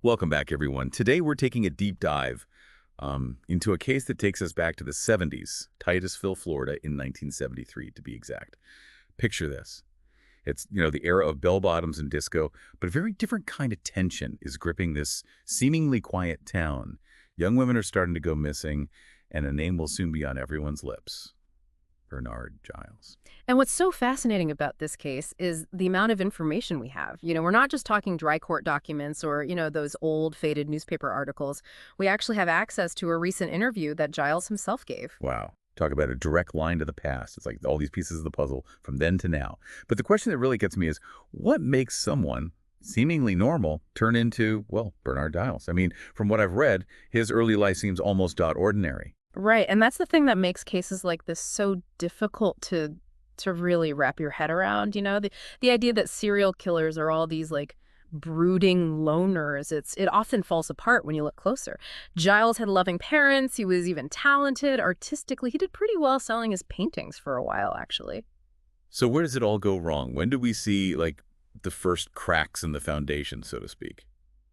Welcome back, everyone. Today we're taking a deep dive into a case that takes us back to the 70s, Titusville, Florida, in 1973, to be exact. Picture this. It's, the era of bell-bottoms and disco, but a very different kind of tension is gripping this seemingly quiet town. Young women are starting to go missing, and a name will soon be on everyone's lips. Bernard Giles. And what's so fascinating about this case is the amount of information we have. We're not just talking dry court documents or, those old faded newspaper articles. We actually have access to a recent interview that Giles himself gave. Wow. Talk about a direct line to the past. It's like all these pieces of the puzzle from then to now. But the question that really gets me is, what makes someone seemingly normal turn into, well, Bernard Giles? I mean, from what I've read, his early life seems almost ordinary. Right. And that's the thing that makes cases like this so difficult to really wrap your head around. The idea that serial killers are all these like brooding loners, it often falls apart when you look closer. Giles had loving parents. He was even talented artistically. He did pretty well selling his paintings for a while, actually. So where does it all go wrong? When do we see, like, the first cracks in the foundation, so to speak?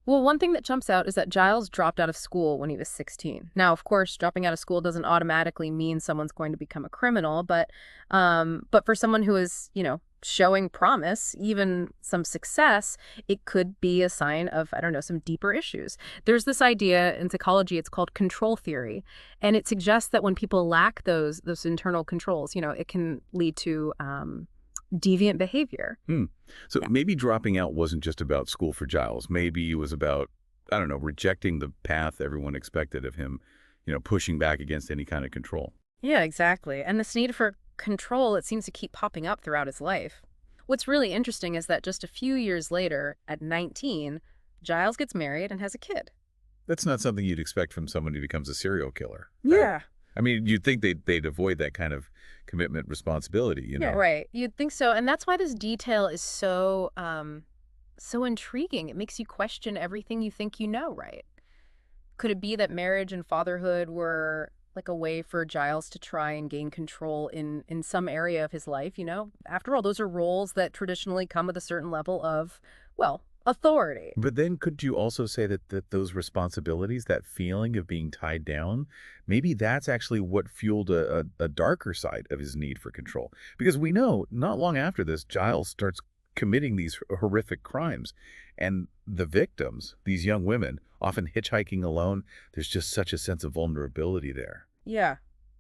Well, one thing that jumps out is that Giles dropped out of school when he was 16. Now, of course, dropping out of school doesn't automatically mean someone's going to become a criminal, but for someone who is, showing promise, even some success, it could be a sign of, I don't know, some deeper issues. There's this idea in psychology, it's called control theory, and it suggests that when people lack those internal controls, it can lead to deviant behavior. So Yeah. maybe dropping out wasn't just about school for Giles. Maybe it was about, I don't know, rejecting the path everyone expected of him, pushing back against any kind of control. Yeah, exactly. And this need for control, it seems to keep popping up throughout his life. What's really interesting is that just a few years later, at 19, Giles gets married and has a kid. That's not something you'd expect from someone who becomes a serial killer. Yeah. I mean, you'd think they'd avoid that kind of commitment responsibility, Yeah, right. You'd think so. And that's why this detail is so intriguing. It makes you question everything you think you know, right? Could it be that marriage and fatherhood were like a way for Giles to try and gain control in some area of his life, After all, those are roles that traditionally come with a certain level of, well, authority. But then could you also say that those responsibilities, that feeling of being tied down, maybe that's actually what fueled a darker side of his need for control? Because we know not long after this, Giles starts committing these horrific crimes. And the victims, these young women, often hitchhiking alone, there's just such a sense of vulnerability there. Yeah.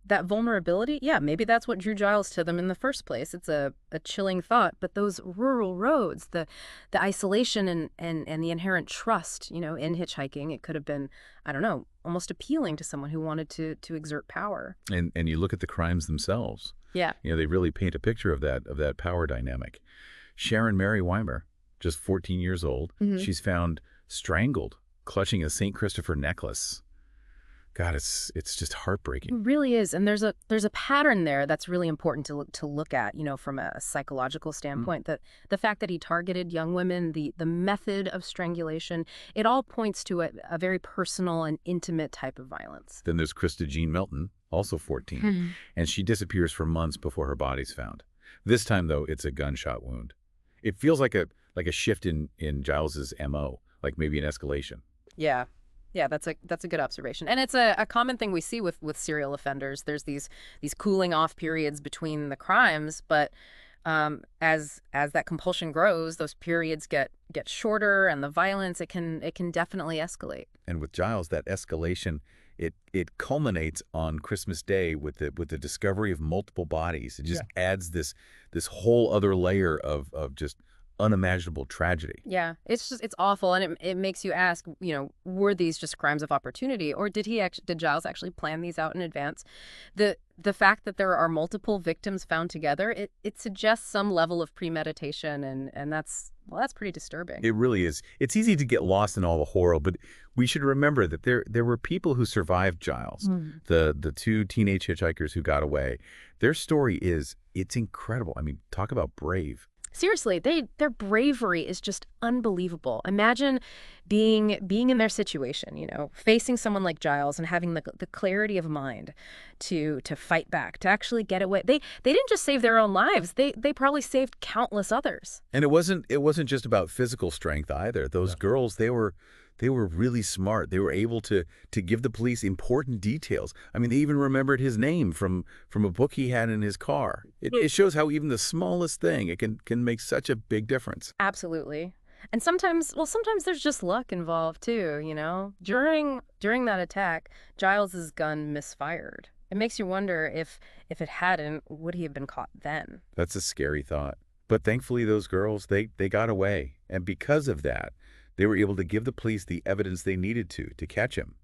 That vulnerability, yeah, maybe that's what drew Giles to them in the first place. It's a chilling thought, but those rural roads, the isolation and the inherent trust, in hitchhiking, it could have been, I don't know, almost appealing to someone who wanted to exert power. And you look at the crimes themselves. Yeah. They really paint a picture of that power dynamic. Sharon Mary Weimer, just 14 years old, she's found strangled, clutching a St. Christopher necklace. God, it's just heartbreaking. It really is. And there's a pattern there that's really important to look at, from a psychological standpoint. That the fact that he targeted young women, the method of strangulation, it all points to a very personal and intimate type of violence. Then there's Krista Jean Melton, also 14, and she disappears for months before her body's found. This time, though, it's a gunshot wound. It feels like a shift in Giles's MO, like maybe an escalation. Yeah. Yeah, that's a good observation. And it's a common thing we see with serial offenders. There's these cooling off periods between the crimes, but as that compulsion grows, those periods get shorter, and the violence it can definitely escalate. And with Giles, that escalation, it culminates on Christmas Day with the discovery of multiple bodies. It just adds this whole other layer of just unimaginable tragedy. Yeah, it's awful, and it makes you ask, were these just crimes of opportunity, or did Giles actually plan these out in advance? The fact that there are multiple victims found together, it suggests some level of premeditation, and that's pretty disturbing. It really is. It's easy to get lost in all the horror, but we should remember that there were people who survived Giles. The two teenage hitchhikers who got away. Their story it's incredible. I mean, talk about brave. Seriously, their bravery is just unbelievable. Imagine being in their situation, facing someone like Giles and having the clarity of mind to fight back, to actually get away. They didn't just save their own lives. They probably saved countless others. And it wasn't just about physical strength either. Those girls, they were they were really smart. They were able to give the police important details. I mean, they even remembered his name from a book he had in his car. It shows how even the smallest thing, it can make such a big difference. Absolutely. And sometimes, well, sometimes there's just luck involved too, you know? During that attack, Giles's gun misfired. It makes you wonder if it hadn't, would he have been caught then? That's a scary thought. But thankfully, those girls, they got away. And because of that, they were able to give the police the evidence they needed to catch him.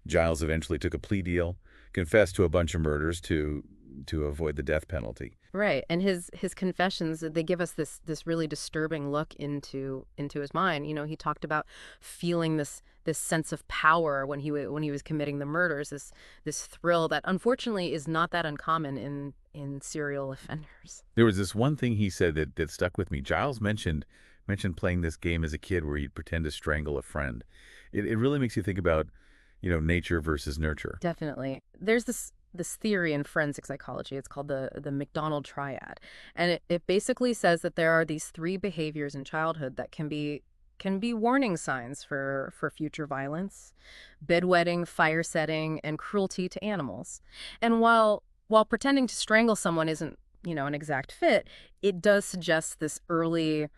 Giles eventually took a plea deal, confessed to a bunch of murders to avoid the death penalty. Right. And his confessions, they give us this really disturbing look into his mind. You know, he talked about feeling this sense of power when he was committing the murders, this thrill that unfortunately is not that uncommon in serial offenders. There was this one thing he said that stuck with me. Giles mentioned playing this game as a kid where he'd pretend to strangle a friend. It really makes you think about, nature versus nurture. Definitely. There's this theory in forensic psychology. It's called the McDonald triad. And it basically says that there are these three behaviors in childhood that can be warning signs for future violence: bedwetting, fire setting, and cruelty to animals. And while pretending to strangle someone isn't, an exact fit, it does suggest this early,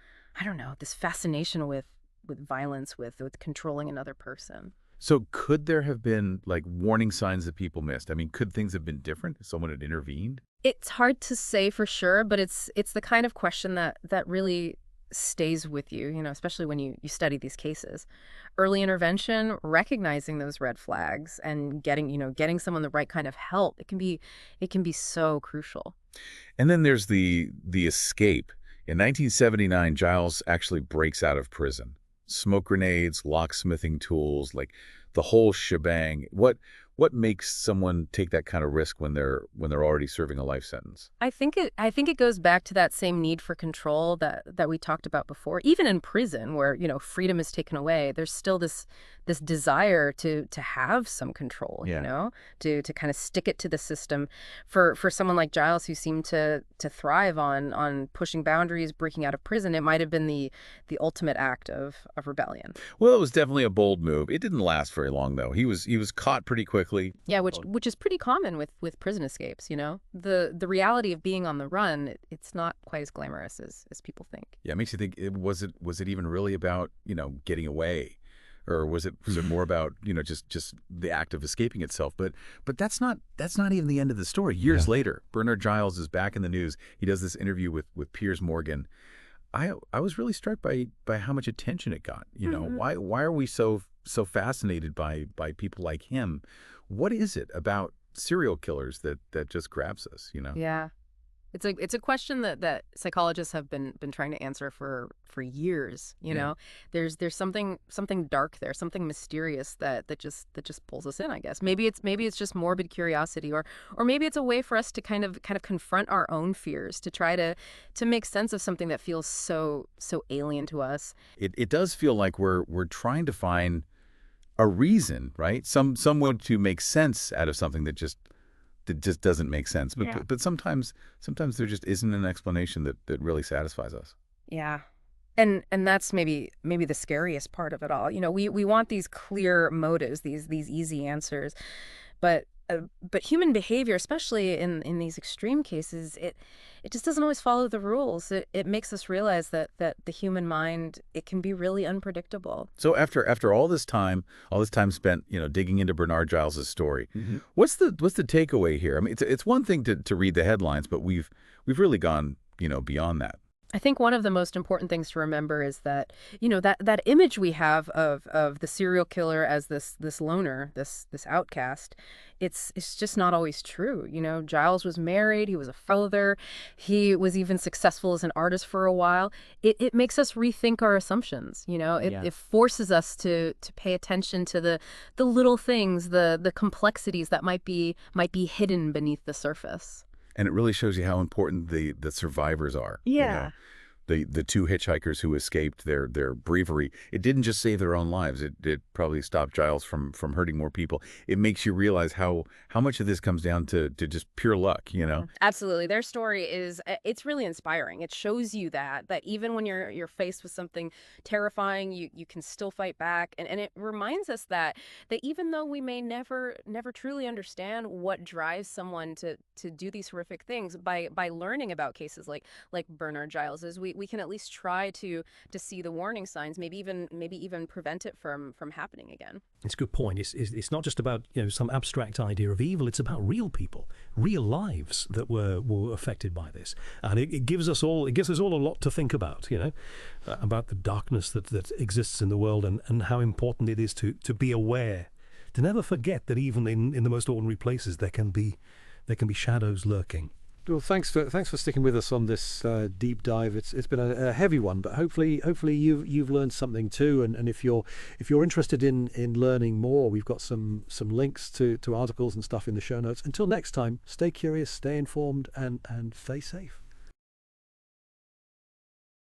I don't know, this fascination with violence, with controlling another person. So could there have been like warning signs that people missed? I mean, could things have been different if someone had intervened? It's hard to say for sure, but it's the kind of question that really stays with you, especially when you study these cases. Early intervention, recognizing those red flags and getting someone the right kind of help, it can be so crucial. And then there's the escape. In 1979, Giles actually breaks out of prison. Smoke grenades, locksmithing tools, like the whole shebang. What makes someone take that kind of risk when they're already serving a life sentence? I think it goes back to that same need for control that we talked about before. Even in prison, where freedom is taken away, there's still this desire to have some control. Yeah. To kind of stick it to the system. For someone like Giles, who seemed to thrive on pushing boundaries, breaking out of prison, it might have been the ultimate act of rebellion. Well, it was definitely a bold move. It didn't last very long, though. He was caught pretty quickly. Yeah, which is pretty common with prison escapes. The reality of being on the run, it's not quite as glamorous as people think. Yeah, it makes you think, was it even really about, getting away? Or was it more about, just the act of escaping itself? But that's not even the end of the story. Years later, Bernard Giles is back in the news. He does this interview with Piers Morgan. I was really struck by how much attention it got. Why are we so fascinated by people like him? What is it about serial killers that just grabs us? Yeah. It's a question that psychologists have been trying to answer for years. There's something dark there, something mysterious that just pulls us in. I guess maybe it's just morbid curiosity, or maybe it's a way for us to kind of confront our own fears, to try to make sense of something that feels so alien to us. It does feel like we're trying to find a reason, right? Some way to make sense out of something that just doesn't make sense. But sometimes there just isn't an explanation that really satisfies us. Yeah. And that's maybe the scariest part of it all. We want these clear motives, these easy answers, but human behavior, especially in these extreme cases, it just doesn't always follow the rules. It makes us realize that the human mind, it can be really unpredictable. So after all this time spent, digging into Bernard Giles's story, what's the takeaway here? I mean, it's one thing to read the headlines, but we've really gone, beyond that. I think one of the most important things to remember is that, that image we have of the serial killer as this loner, this outcast, it's just not always true. Giles was married, he was a father, he was even successful as an artist for a while. It makes us rethink our assumptions. It forces us to pay attention to the little things, the complexities that might be hidden beneath the surface. And it really shows you how important the survivors are. Yeah. the two hitchhikers who escaped, their bravery, it didn't just save their own lives. It probably stopped Giles from hurting more people. It makes you realize how much of this comes down to just pure luck, you know? Absolutely. Their story is it's really inspiring. It shows you that even when you're faced with something terrifying, you can still fight back. And it reminds us that even though we may never truly understand what drives someone to do these horrific things, by learning about cases like Bernard Giles's, we can at least try to see the warning signs, maybe even prevent it from happening again. It's a good point. It's not just about some abstract idea of evil. It's about real people, real lives that were affected by this, and it gives us all a lot to think about. About the darkness that exists in the world, and how important it is to be aware, to never forget that even in the most ordinary places there can be shadows lurking. Well, thanks for sticking with us on this deep dive. It's been a heavy one, but hopefully you've learned something too. And if you're interested in learning more, we've got some links to articles and stuff in the show notes. Until next time, stay curious, stay informed, and stay safe.